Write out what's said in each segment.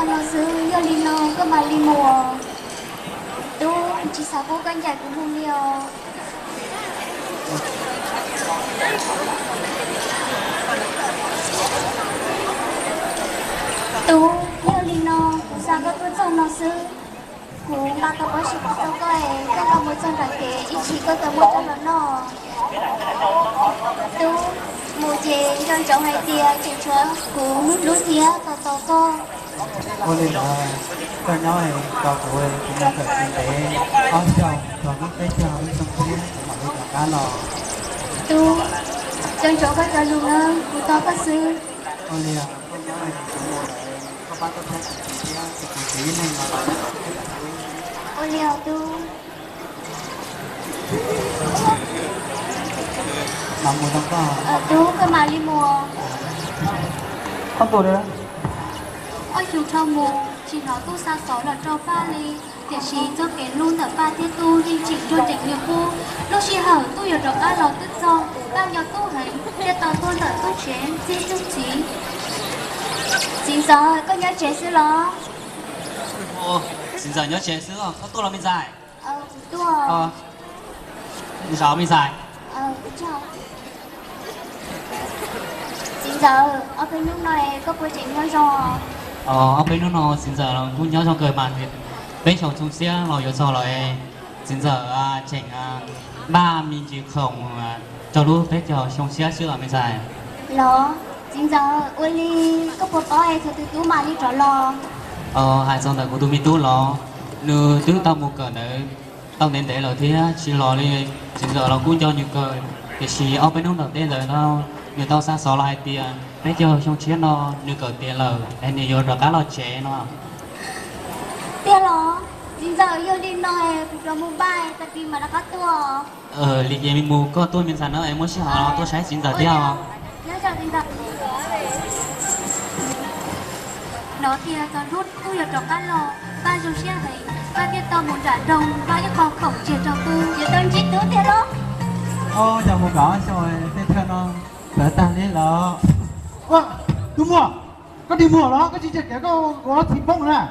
cho nó sư yo li nó có mà li mùa tu chỉ sao cô con dài cũng không nhiều tu yo li nó cũng sao có tôi cho nó sư cũng ba cái bác sĩ của tôi coi các con một chân đặc kế ý chí có tờ một chân nó tu một chế trong chỗ hay tia chuyện chúa cũng lúc tia tao co cô liền cho nói cho cô ấy cũng đang phải kinh tế áo chồng và những cái chồng những trong kia mà bây giờ cá lò tu trong chỗ các gia luôn á của tao có sư cô liền cô nói có ba cái thằng chị này mà ô liều tu làm một năm qua tu cái mà đi mùa không tuổi nữa ôi chú cho mùa chỉ nói tu xa xó là cho pha li để chỉ cho cái luôn ở pha thiết tu đi chỉ cho chỉnh nghiệp phu lúc chỉ hở tu hiểu được ai lò tức do bao nhiêu tu thấy để tao tu là tu chén chi tu chí chính giờ có nhớ chế sư lo xin giờ nhớ chế sữa có tôi là mình dài tu à mình sao mình dài chào chính giờ ở bên lúc này có quy trình nhau rồi ở bên nó xin giờ là cũng nhớ trong cười bàn thì bên trong chúng xe là有时候来xin giờ chỉnh ba mình chỉ không cho lúc bên cho trong xe sữa là mình dài lo chính giờ Uli có một tối thì từ tú mà đi trở lo hai xong rồi của tôi mình tu lo nếu thứ tao một cỡ đấy tao đến để là thế chỉ lo đi xin giờ là cũng cho nhiều cỡ thì chỉ ở bên đầu tiên rồi nó người tao sang xó lại tiền bây giờ trong chiến nó như cỡ tiền là anh ấy vô được cá lo chế nó tiền lo chính giờ yêu đi nói rồi mua bài tại vì mà đã có tua lý gì mình mua có tôi mình sản nó em muốn xin họ tôi sẽ xin giờ theo nhớ cho chính giờ nó thì còn rút tôi được cá lo ba dù xe hay ba biết tao muốn trả đồng ba cái con khổng chỉ cho tôi chỉ đơn chỉ tướng tiền đó giờ một gõ rồi thế theo nó đỡ ta đi lọ đúng mua có đi mua đó có chỉ cái có thịt bông nè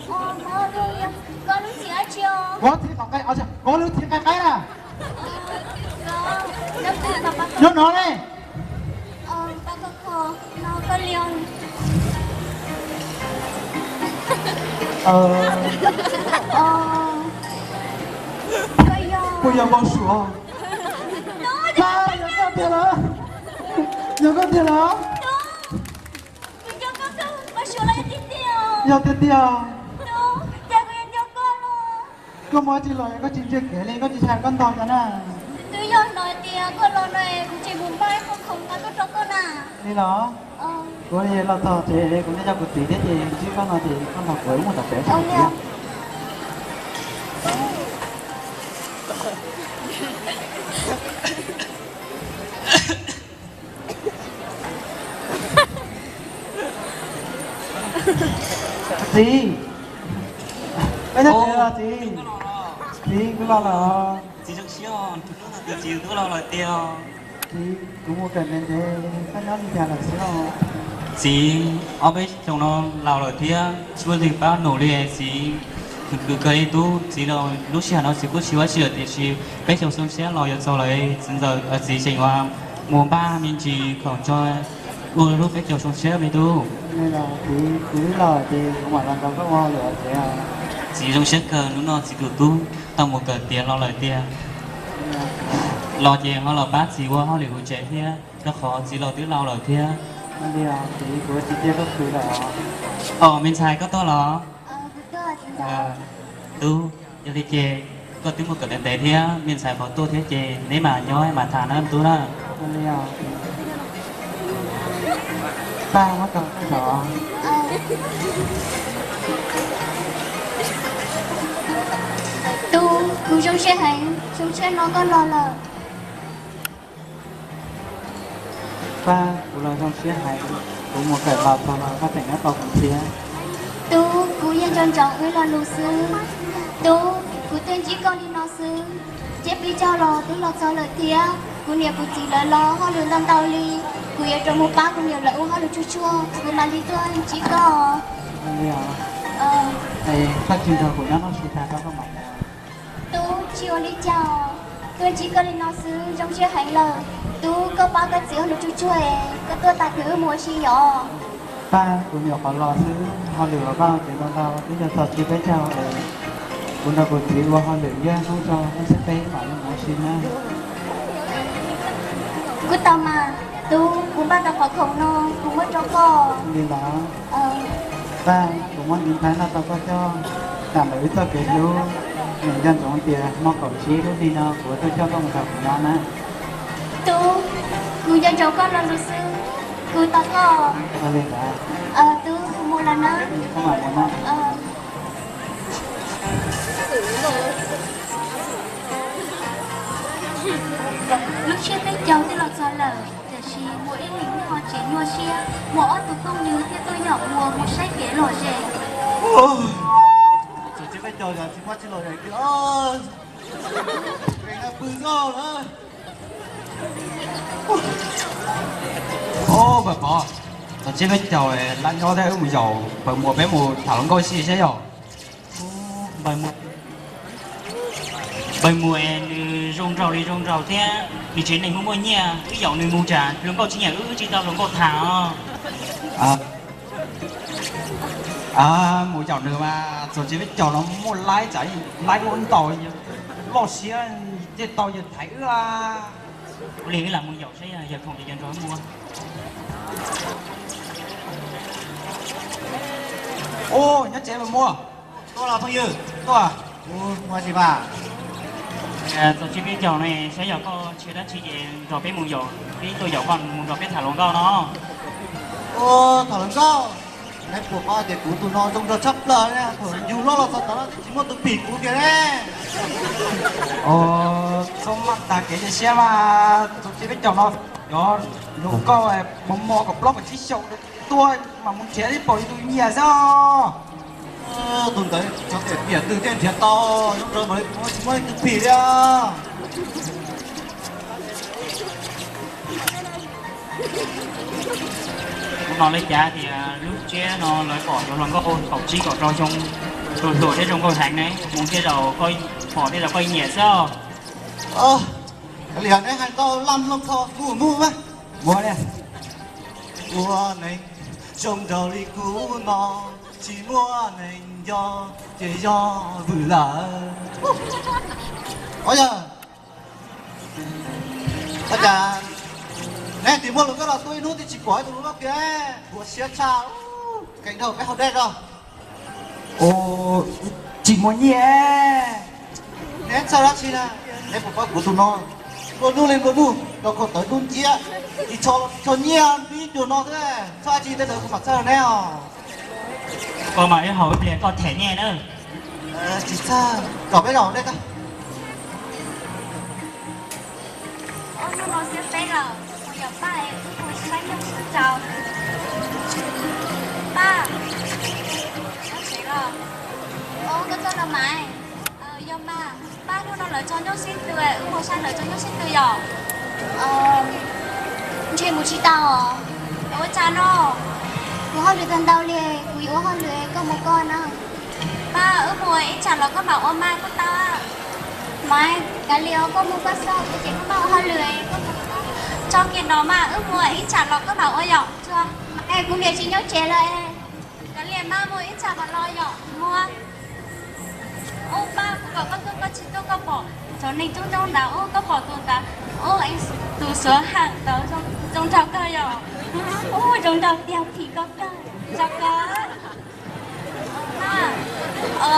mà rồi con lúc gì ấy chưa có thịt cái có lúc thịt cái nè nó nó đây ba con khò nó có lion bây giờ bao sủa ba giờ có tiền đó giờ tiền tiền có mấy chị lời có chị chưa kể lên có chị xài con to cho nè tôi giờ nói tiền con lo này cũng chỉ muốn bay không không có cho con à đi đó có gì là thọ thì cũng cho một tí thế thì chứ con nào thì con học với một tập bé chẳng hạn gì bây giờ là gì cứ lo là chị trong xíu được chị cứ lo là tiêu chị cũng một cần đến thế các nó đi theo là xíu chị ở bên trong nó lao rồi thì chưa thì bao nổ đi chị cứ cái tu chị nó lúc xưa nó chỉ có xíu xíu thì chị bên trong xuống xe lo sau lại giờ chị trình hoa mùa ba mình chỉ còn cho lúc bên trong xuống xe bên tu nên là cứ lo thì không phải là có ngon nữa thế à chỉ trong xe cờ nó chỉ cứ tu tao một cờ tiền lo lời tiền lo tiền họ lo bát gì qua họ liền chạy thế nó khó chỉ lo tiếng lo lời thế đi à thì của chị kia có thứ là mình xài có to lo tôi tu giờ đi chơi có tiếng một cờ đèn tệ thế mình xài có tu thế chơi nếu mà nhói mà thà nó tu đó đi à ba nó cần cái đó tu cứ trong xe hành trong xe nó có lo là ba củaเราtrong xe hay của một cái lọ to nó có thể nó to hơn xe tu cứ yên trong trọng với là lù sư tu cứ tên chỉ con đi nó sư chép đi cho lo tu lo cho lợi thía cứ nhiều cứ chỉ là lo họ lừa làm tàu li cứ yên trong một bác cứ nhiều lợi họ lừa chua chua cứ là đi tôi chỉ có bây giờ Ờ, thì phát triển của nó sẽ thay các mặt. tú chiều đi chào. Tôi chỉ có lên nó xứ trong chiếc hành lờ. Tú có bao cái chữ nó chú chuối. Cái tôi ta cứ mua xí nhỏ. Ta cũng nhiều khoản lò thứ họ lửa bao thì nó bao bây giờ thật chỉ phải chào để cũng là buổi chiều và họ lửa ra không cho nó sẽ té phải là nó xin á. Cứ tao mà. Tú cũng bao cái khó khổng nó. Cũng mất cho co. Đi đó Ờ. ta cũng muốn nhìn thấy là tao có cho cảm thấy cho cái lưu người dân trong tiền nó cầu chí đó đi nó của tôi cho con gặp của nó nè. Tú người dân cháu con là luật sư. Cứ tao có. Nó lên cả Tú mua là nó. không phải của nó. Lúc trước cái cháu thì lọt gió lở. Để chỉ mỗi lính họ chỉ nhua xia. Mỗi tôi không nhớ thì tôi nhỏ mua một sách ghế lò rể. Rồi chứ phải chờ là chúng ta chỉ lỗi này kia ơi. Cái là bự do đó. Ô bà bò, tôi chỉ biết chào lăn cho theo một dầu, bởi mùa bé mùa thảo luận coi xí sẽ dầu. Bởi mùa rong rau thế, thì chuyện này mua nha, cái dầu này mua trà, luận coi chỉ nhà chỉ tao luận coi thảo. Mùa dầu nữa mà, tôi chỉ biết chào nó mua lái chạy, lái con tàu, lo xía, cái tàu giờ thấy là. Liền cái làm mua dầu sẽ giờ không thì dân rồi mua. Ô, nhớ trẻ mà mua. Tôi là bao nhiêu? Tôi à? Mua gì bà? Tôi chỉ biết dầu này sẽ giờ có chưa đã chỉ rồi biết mua dầu, cái tôi dầu còn mua rồi biết thả lỏng cao nó. Thảo luận cao. Cái của ba để của tụi nó trong giờ chấp lời nè, dù nó là thật đó, chỉ muốn tụi bị của kia nè. Xong mặt ta kể cho xe mà tôi chỉ biết chồng nó có bóng mò của blog ở chiếc sầu tôi mà muốn chế đi bỏ tôi nhẹ sao? Tuần tới cho tiền tiền từ tiền thiệt to, lúc rồi mới tụi bị đi à. Nó lấy giá thì lúc chế nó lấy bỏ cho nó có ôn khẩu chi của cho trong đồ thế trong cầu thành này muốn kia đầu coi bỏ đây là coi nhẹ sao? Liền đấy hai tao lăm lông thò mua mà. Mua đi. Mua này trong đầu đi cũ nó chỉ mua này chỉ do vừa lỡ. Ôi giờ. Bây giờ nè thì mua được cái là tôi nuốt thì chỉ có tụi nó kia của xe chào cạnh đầu cái hộp đen rồi. Chỉ muốn nhẹ. Nè sao đó chị nè nè của tụi nó nu lên nu nó còn tới đun chia thì cho nhiều đi tụi nó thế sao chị tới được mặt sao nào Còn mà cái hộp liền còn thẻ nhẹ nữa. chị sao có cái đầu đây ta Nó sẽ bé rồi. Giờ ba ấy cũng muốn sách trong sư chào. Ba. Nó sẽ rồi. Cái con là mày. Giờ ba nó lợi cho nhóc xin từ ấy, một sang lợi cho nhóc xin từ giờ. Chuyện một chi tao à? Ôi cha nó. Cô hỏi được thằng tao liền, quý ố hỏi được có một con à? Ba ước mùa ấy chả là có bảo ôm mai con tao à? Mai, cái liều có một con sao, cái chuyện có bảo hỏi lười có một con. Cho kiện đó mà ước mùa ấy chả là có bảo ôi dọ, chưa? Em cũng để chị nhóc trẻ lời. Cái liền ba mùa ấy chả bảo lo dọ, mua. Ô ba cũng bảo có chị tôi có bỏ cho nên chúng trong đó có bỏ tụi ta anh từ sửa hàng tới trong trào cơ rồi trong trào đeo thì có cơ trào cơ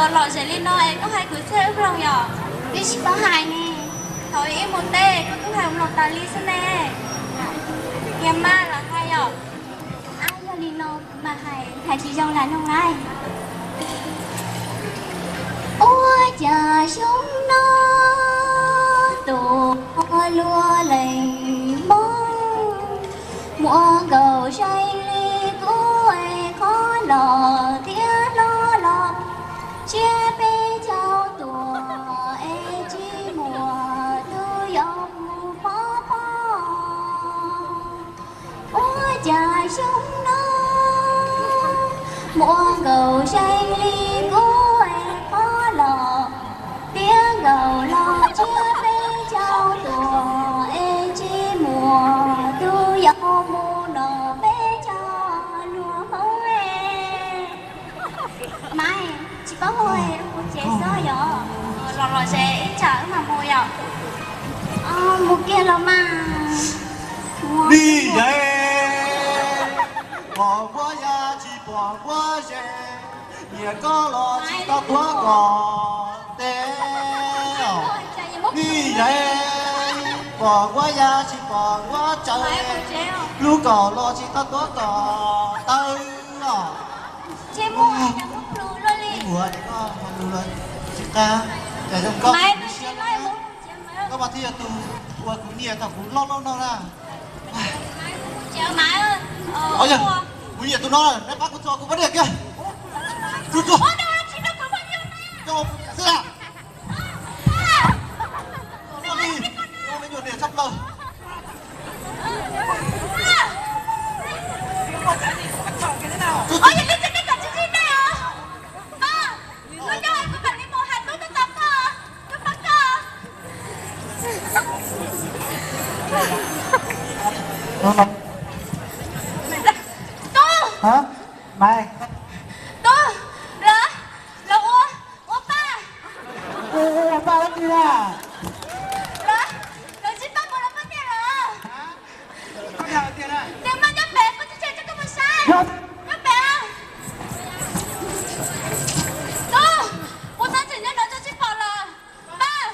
lọ rẻ lên nó em có hai cuối xe ước lòng nhỏ đi chỉ có hai nè thôi em một tê có cũng hai một tà ly xin nè em ma là hai nhỏ ai cho đi nó mà hai chị dâu là nông ai ôi cha sống nó tù lúa lành bông mùa cầu say ly cũ ai khó lò tía lo lò chia bê cháu tùa ai chi mùa tư dòng phó phó ôi cha sống nó muôn gầu xanh ly của em có lọ tiếng gầu lo chia bên châu tùa ê chi mùa tu dạo mù nọ bên cho lúa mẫu em mai chỉ có ngồi một chế sơ nhỏ rồi sẽ chở mà mùi ạ một kia là mà đi đây bỏ qua ya chỉ bỏ qua xe nhà có lo chỉ có quá còn té đi đây bỏ qua ya chỉ bỏ qua trời lúc có lo chỉ có quá còn tới à chế mua nhà muốn lùi rồi đi mùa thì có mà lùi rồi chị ta để trong con mày nó chỉ nói muốn các bạn thì là tụ của cũng nhiều thằng cũng lo lo ra chào mày ơi ôi giời cũng nhiều tụi nó rồi nó bắt con cho cũng vấn đề kia chú chú chị nó có bao nhiêu cho xe nó đi nó lấy nhiều tiền sắp lời ôi giờ đi trên cả chị này à nó cho anh có bạn đi mua hạt tôi tập à tôi bắt à hả mày tôi là opa ba lắm đi à là chị bắt một là bắt tiền à có nhà tiền à tiền mà nhấp bể có chị chơi cho tôi một sai nhấp bể à tôi một tháng chỉ nhận nó cho chị bảo là ba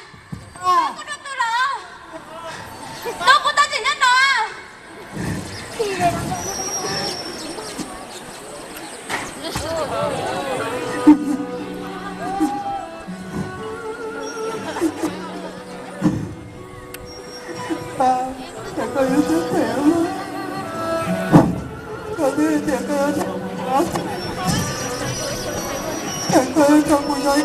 có được tôi là tôi một tháng chỉ nhận nó à ba chẳng có yếu sức khỏe luôn có biết chẳng có chẳng có trong một giây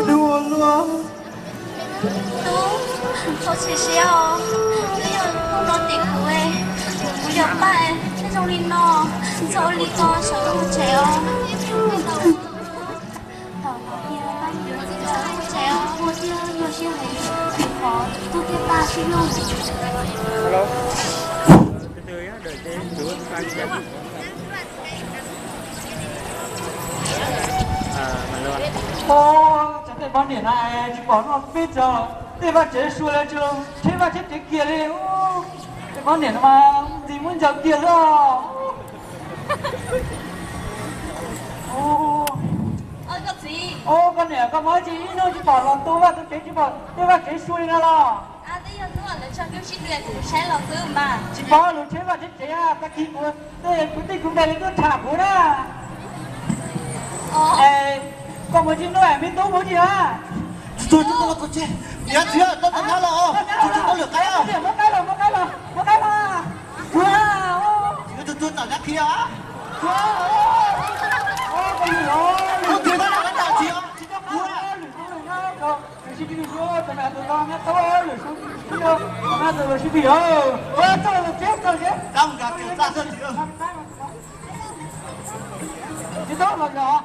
đùa luôn tôi chỉ xíu bây giờ không có tiền của em bây giờ ba em sẽ trong linh nó cho linh con sống một chéo我记得有些人挺好，都跟大去弄。Hello. Từ từ á, đợi tí, chú pha đi chậm. Mà luôn. Chẳng thể bán điện này, chỉ bỏ nó biết rồi. Thế mà chế xua lên chưa? Thế mà chết cái kia đi. Cái bán điện mà gì muốn giàu kia rồi. Cái gì? Con này con nói chị nó chỉ bỏ lòng tôi và tôi chế chỉ bỏ. Thế mà chế xua lên là. Thế giờ tôi là cho cái xin luyện của sai lòng tôi mà. Chỉ bỏ luôn chế mà chết chế à, ta kịp của. Thế quyết định cũng đây tôi thả bố đó. Ê, con mới chỉ nói mình tốt bố gì hả? tôi là con chết nhá chưa tôi cần nhá lo tôi có lửa cái à Một cái mà. Wow. tôi tao nhắc kia á Con gì rồi? tôi kia đó là cái nào chị ạ Không cả kiểu ra sân chị ơi Chị tốt rồi nhỏ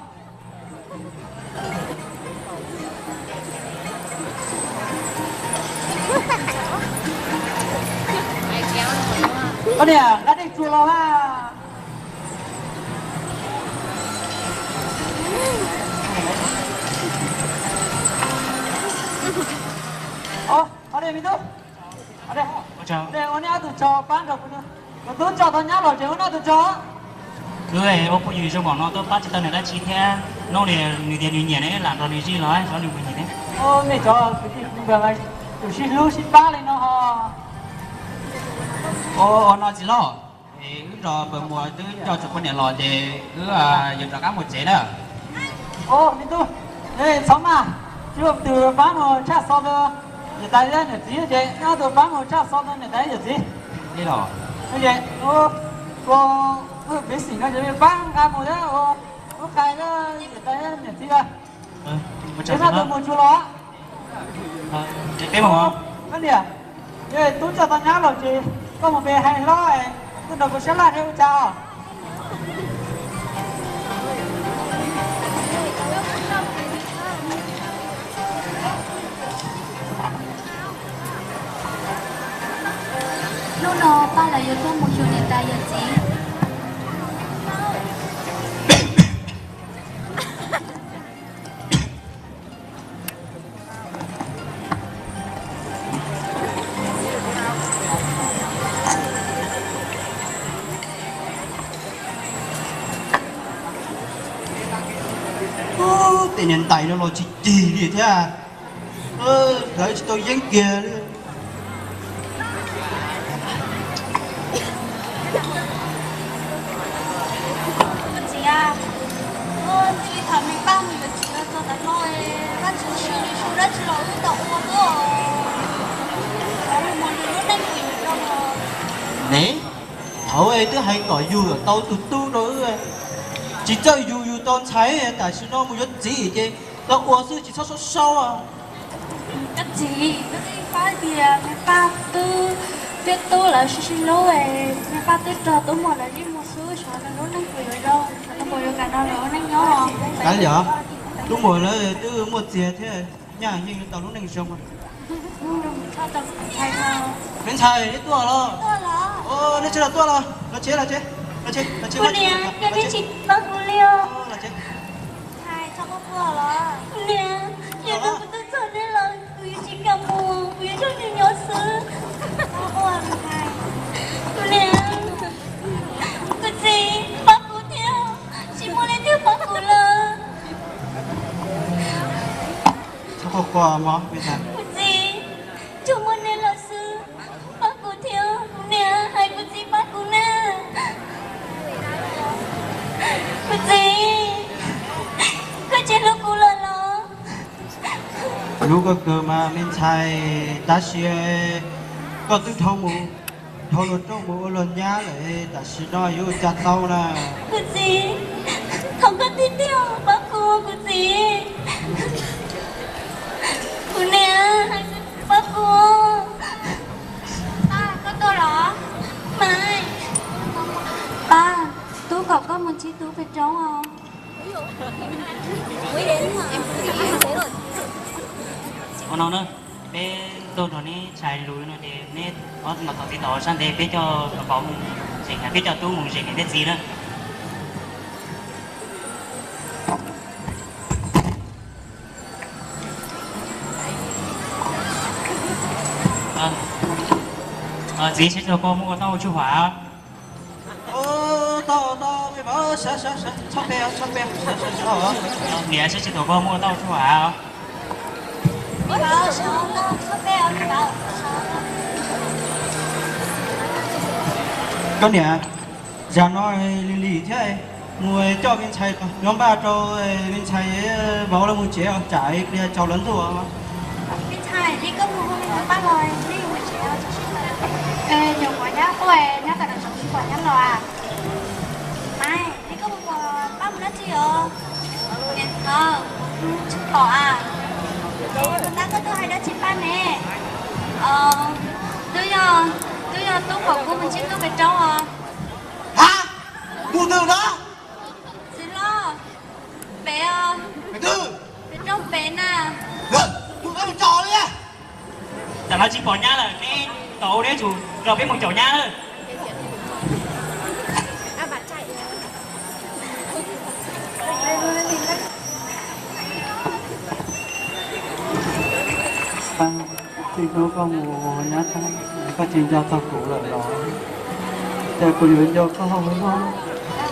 con nè, đã đi chùa lo ha ở đây mình tốt ở đây chào đây ông ấy tụi cho bán được mà tôi cho tao nhá rồi chứ ông ấy tụi cho cứ này ông có gì cho bọn nó tôi bắt cho tao này đã chi thế nó này người tiền người nhẹ đấy làm tao này chi nói nó đừng quên gì đấy này cho cái gì cũng được này tụi xin lưu xin ba lên nó họ nó chỉ lo thì cứ rồi bữa mùa cứ cho chụp con này lò thì cứ dùng cho cá một chế đó mình tôi đây sống mà chưa từ bán hồ cha sau đó người ta lên là gì vậy nó từ bán hồ cha sau đó người ta là gì đi rồi như vậy cô biết gì nó chỉ bán ăn một đó cái đó người ta là gì à Thế mà tôi muốn chú nó cái mà cái gì à tôi cho tao nhá rồi chị có một bề hay lo ấy tôi đâu có sẽ là theo chào lúc đó ba là yếu tố một chiều nền tài giờ gì tiền nhân tài nó lo chỉ gì thế à đấy tôi dán kia đi chị à chị thầm mình ba mình chị là tôi đã nói bắt chị đi xuống đất chị nói tao uống nữa một đứa nó đánh quỷ đâu mà nè thảo ấy tôi hay gọi dù ở tao tụt tu nữa chỉ chơi dù dù tôn trái tại sao nó một chút gì chứ tao uống sư chỉ sót sâu à các chị phá bìa mẹ ba tư biết tôi là xin lỗi mẹ ba tư trò tôi một là đi một số sợ là nó đánh quỷ rồi đâu nó quỷ rồi cả nó nữa nó nhớ cái gì hả đúng rồi đó tôi một gì thế nhà nhưng tao lúc này xong rồi sao tao thay mà bên trái đấy tua lo tôi là nó chơi là tua lo nó chế cô nè nhà đi chị bác cô liêu là chế hai sao có vừa là nè nhà tôi cũng tôi sợ nên là quý chị cả mùa quý cho chị nhớ xứ cô à hai cô nè cô chị bác cô theo chị muốn lên theo bác cô là sao có quà mà bên trái cô chị chú muốn lên là xứ bác cô theo nè hai cô chị bác cô nè cô chị cô chị lúc cô là nó lúc có cơ mà bên trái ta sẽ có tư thông mù thâu lột trong mù lần nhá lại ta sẽ nói yêu chặt tao nè cô chị không có tin theo bác cô chị cô nè bác cô có tôi đó mai ba tú cậu có một chiếc túi bên trong không còn nó nữa bé tôi nói nè chạy lùi nó để nè nó mà tao đi tao sang để bé cho nó có gì cả bé cho tôi muốn gì cái gì nữa gì sẽ cho con mua tao chú hỏa tao bây giờ sẽ sắp bè nè sẽ cho con mua tao chú hỏa bảo sao nó có bé ở bảo con nè giờ nói lì thế mua cho bên trái nhóm ba cho bên trái bảo là mua chế trái bây giờ cháu lớn rồi bên trái đi có mua không ba rồi đi mua chéo ê nhiều quá nhá ôi nhá cả đằng sau quá nhá rồi à mai đi có mua ba mươi chi ở điện thờ bỏ à chúng ta có tôi hay đã chip ba nè tôi giờ tôi bảo cô mình chip tôi về trong à hả mua từ đó xin lo bé mày từ bên trong bé nè được mua cái một trò đi à tại nó chỉ bỏ nhá là cái tổ đấy chủ rồi biết một chỗ nhá thôi thì nó có một nhát thôi có chuyện cho tao cũ lại đó để cô yêu cho có không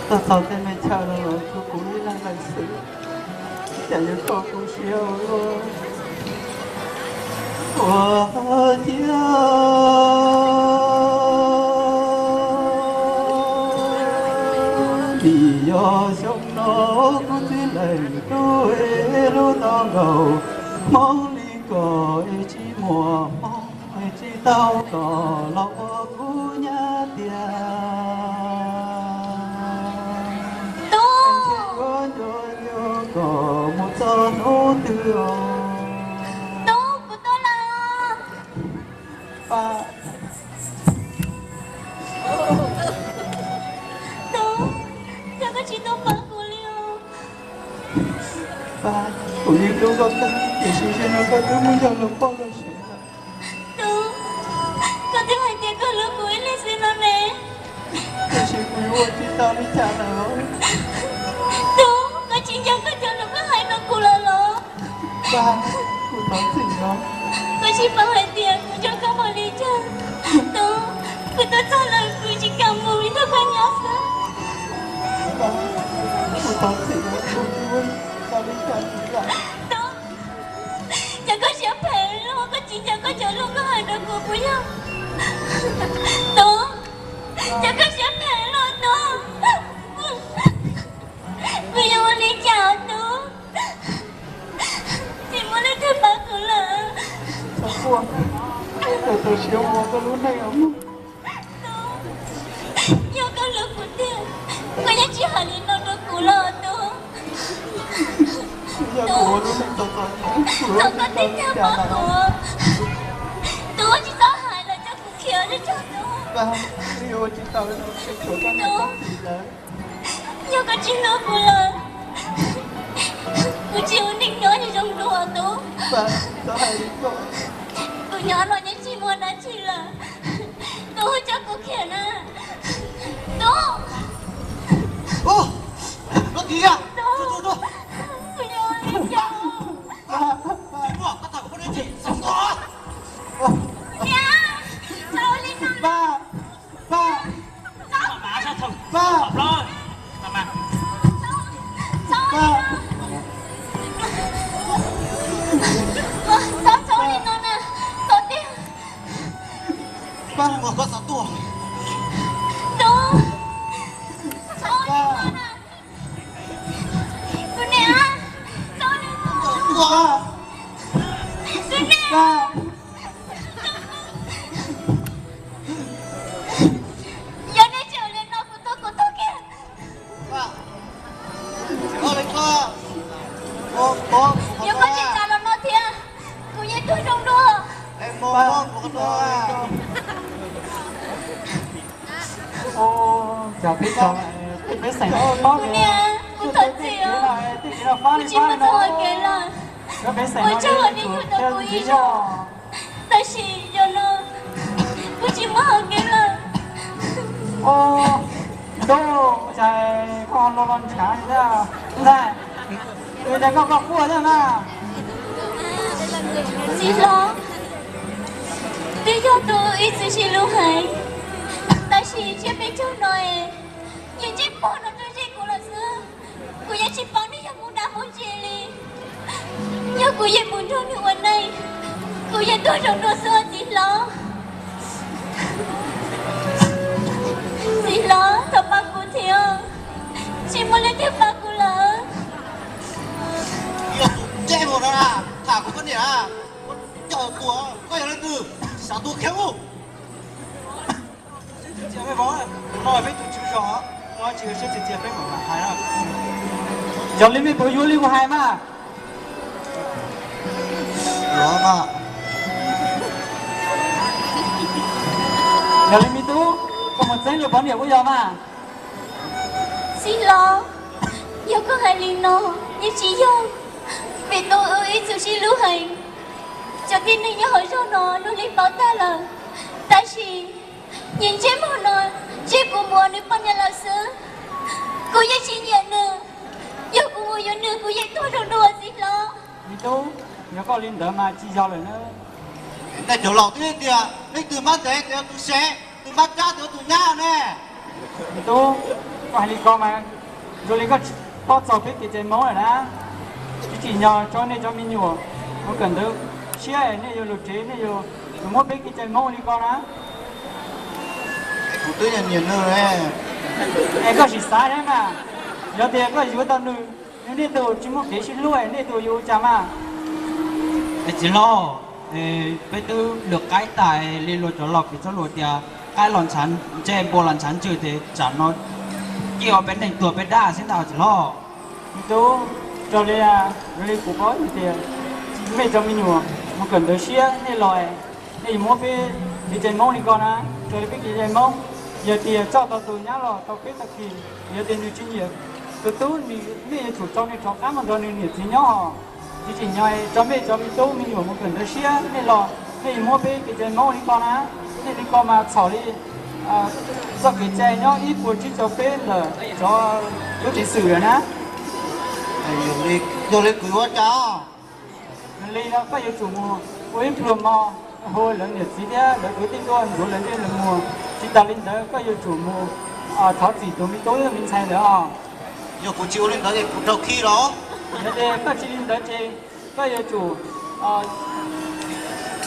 tao sau thế này chờ rồi cô cũ đi làm lại sự để cho con cô siêu luôn của chiều vì do sông nó có thế này tôi lúc tao ngầu mong đi cõi chỉ mùa mong chỉ tao cỏ lòng cũ nhá tiền có nhớ có một giọt ô tường của tôi là ba Ba, cũng như tôi con tin, thì sự sinh nó có tôi muốn cho lúc bao giờ sẽ là. Tú, con thấy hai tiếng con lúc cuối lên xin nó nè. Thì sự quý vô chỉ tao đi trả nào. Tú, con chỉ nhớ con cho lúc có hai nó cụ là lỗ. Ba, tôi nói gì đó. Con chỉ bảo hai tiếng, con cho con một ly chân. Tú, con tôi cho lời con chỉ cảm mùi nó con nhớ sao. Ba, tôi nói gì đó, tôi chỉ muốn tao đi trả lại. Tú, chẳng có sẽ phê luôn, con chỉ chẳng có cho lúc có hai nó cụ của nhau. Tú, chẳng có sẽ phê luôn Tú. Bây giờ con đi chào Tú. Chị muốn lên thứ ba của lỡ. Sao buồn? Tôi siêu mua cái lúc này không? Nhưng con lực của tiền con nhắc chị hỏi lên nó được của lỡ Tú. Bây giờ của lúc này tôi có Sao con thích theo ba của Tú chỉ sao hại là cho cuộc khiếu để cho Tú. Ba, yêu chỉ tao nó sẽ chỗ con này có gì đấy. Nhưng con chỉ lỡ của lỡ. Cô chịu định nhớ như trong đùa Tú. Ba, tao hay đi rồi. Cô nhớ nó nhớ chị muốn đã chị là Tú cho cô khiển à. Tú. Ô, nó kìa. Tú. Chú. Cô nhớ đi chào. Ba, Bỏ cái thằng con đấy chị, xong rồi. Nha. Chào lên nó. ba, ba, Má sao thằng ba, rồi. Mà. Chào ba. lên nó. Chào lên nó nè. Tổ tiên. Ba, ngồi có 6 tuổi. Tú. Chào lên nó nè. Cô nè. Chào lên nó. Ba, Cô nè. ba. Giờ này trở lên nó của tôi kìa. Ba. Ô, lên cơ. Bố. Giờ con chỉ trả lời nó thiệt. Cô nhớ tôi trong đùa. Em bố con đó. Ô, chào biết chào lại. Biết sảnh ô, to Cô kìa. nè. Cô thật gì à? Tí là phá đi Chỉ phá muốn nó. thôi kể là Nó biết sảnh ôi nó trời ơi, đi. đi Chủ cho theo tôi gì ý cho. tại chỉ cho nó. Cô chỉ muốn hỏi kể là Ô, đô, trời, con lo lon chán ra. Này, tôi đây có cua thế mà. chỉ lo. Bây giờ tôi ý chỉ chỉ lưu hành. Tại chỉ chưa biết chỗ nói. Nhưng chỉ bỏ nó tôi chỉ cô là xưa. Cô nhớ chỉ bỏ đi cho muốn đã muốn chị đi. Nhưng cô nhớ muốn trong nhữngวันnày. Cô nhớ tôi trong đồ xưa chỉ lo. Chỉ lo, thật ba cô thiếu. Chỉ muốn lên tiếp ba cô lỡ. Yêu che một đó là thả của con này à. Chờ của coi lên từ 6 tuổi khéo không?姐妹房，我被赌球上，我这个是姐妹房还了。叫你们不有理我还嘛？ Đó mà.叫你们都，我们真有帮你我要嘛？ Xin lo. Giờ có hai liền nó. Nhưng chỉ do vì tôi ưa ý sự chỉ lưu hành. Cho tin này nhớ hỏi cho nó luôn lên bảo ta là tại chỉ nhìn chế mà nó chế của mùa nữ con nhà là sứ. Cô ấy chỉ nhận nữa. Giờ cô mua giờ nữa cô ấy tôi đâu đùa xin lo. 你都，你搞领导嘛，计较了呢。 Này chỗ lẩu thế kìa. Đây từ mắt đấy, từ xe. Từ mắt cha, từ nhà nè. 你都，我还你讲嘛，做那个包照片给在忙了呢。你今年找那找美女，我跟头，写那有录制那有，我被给在忙你讲啦。 Của tôi là nhiều nơi đấy. Ai có gì sai đấy mà, giờ thì có gì tao nữ, nên tôi chỉ muốn cái xin lỗi nên tôi yêu cha mà. Chỉ lo. Bây giờ được cái tài liên luật cho lọc thì cho luật thì cái lòn chắn che bộ lòn chắn trừ thì chẳng nó kiểu bên này tuổi bên đa sẽ nào chỉ lo. Tôi cho nên là rồi cũng có như thế, chỉ mấy trong mình nhiều, mà cần tôi share nên lời, nên mua về thì chạy mông đi con á, rồi biết cái chạy mông, giờ thì cho tao tụi nhá rồi, tao biết tao kỳ, giờ tiền nhiều chuyện nhiều, từ tú mi chủ trong này trong cá mà rồi này thì nhỏ chỉ nhoi cho mi tú mi nhiều một phần đó xía nên là nên mua bé cái máu đi con á nên đi con mà xỏ đi do cái chai nhỏ ít của chỉ cho bé là cho có thể xử rồi nè vô lên cười quá cha lên đó có yêu chủ mua với phường mà hồi lần nhiệt gì đấy để với tin đồn rồi lần trên là mua chỉ ta lên đó có yêu chủ mua tháo gì tụi mình tối mình xài nữa vô cụ chịu lên đó thì cụ trâu khi đó để có chỉ lên đó chơi có yêu chủ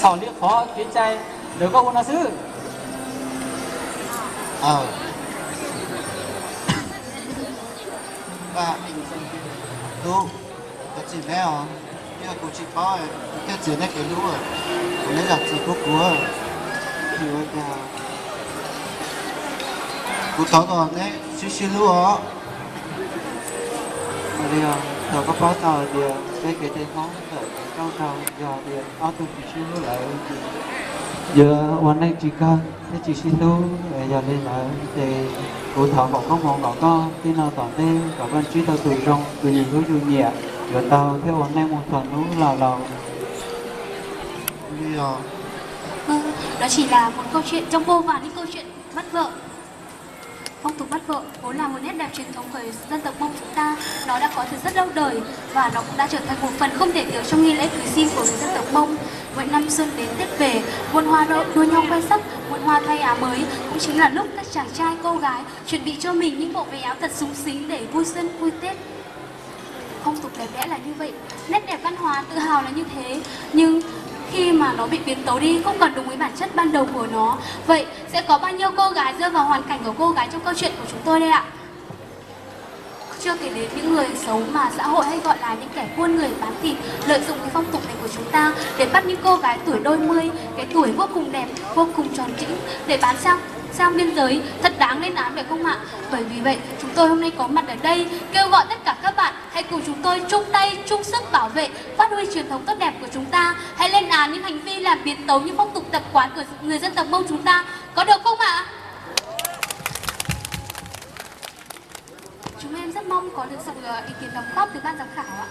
xỏ liếc khó cái chai để có uống sữa và đủ cái gì này à bây giờ cụ chỉ có cái gì này cái lúa còn lấy là chỉ có của thì bây giờ cụ tháo rồi đấy xíu lúa bây giờ có bao tờ thì cái món ở trong đầu giờ thì tôi chỉ xin lại giờวันnày chỉ có cái chỉ xin lưu giờ lên lại thì cụ thọ còn có một còn có cái nào toàn thế còn con chỉ tao tùy trong tùy nhiều thứ tùy nhẹ giờ tao theoวันnày một tuần nó là bây giờ đó chỉ là một câu chuyện trong vô vàn những câu chuyện bắt vợ. Phong tục bắt vợ vốn là một nét đẹp truyền thống của dân tộc Mông chúng ta. Nó đã có từ rất lâu đời và nó cũng đã trở thành một phần không thể thiếu trong nghi lễ cưới xin của người dân tộc Mông. Mỗi năm xuân đến Tết về, muôn hoa đua nhau khoe sắc, muôn hoa thay áo mới cũng chính là lúc các chàng trai cô gái chuẩn bị cho mình những bộ váy áo thật súng xính để vui xuân vui Tết. Phong tục đẹp đẽ là như vậy, nét đẹp văn hóa tự hào là như thế, nhưng khi mà nó bị biến tấu đi không còn đúng với bản chất ban đầu của nó. Vậy sẽ có bao nhiêu cô gái rơi vào hoàn cảnh của cô gái trong câu chuyện của chúng tôi đây ạ? Chưa kể đến những người xấu mà xã hội hay gọi là những kẻ buôn người bán thịt, lợi dụng cái phong tục này của chúng ta để bắt những cô gái tuổi đôi mươi, cái tuổi vô cùng đẹp, vô cùng tròn trĩnh để bán sang biên giới, thật đáng lên án phải không ạ? Bởi vì vậy chúng tôi hôm nay có mặt ở đây kêu gọi tất cả các bạn hãy cùng chúng tôi chung tay chung sức bảo vệ, phát huy truyền thống tốt đẹp của chúng ta, hãy lên án những hành vi làm biến tấu những phong tục tập quán của người dân tộc Mông chúng ta, có được không ạ? Chúng em rất mong có được sự ý kiến đóng góp từ ban giám khảo ạ.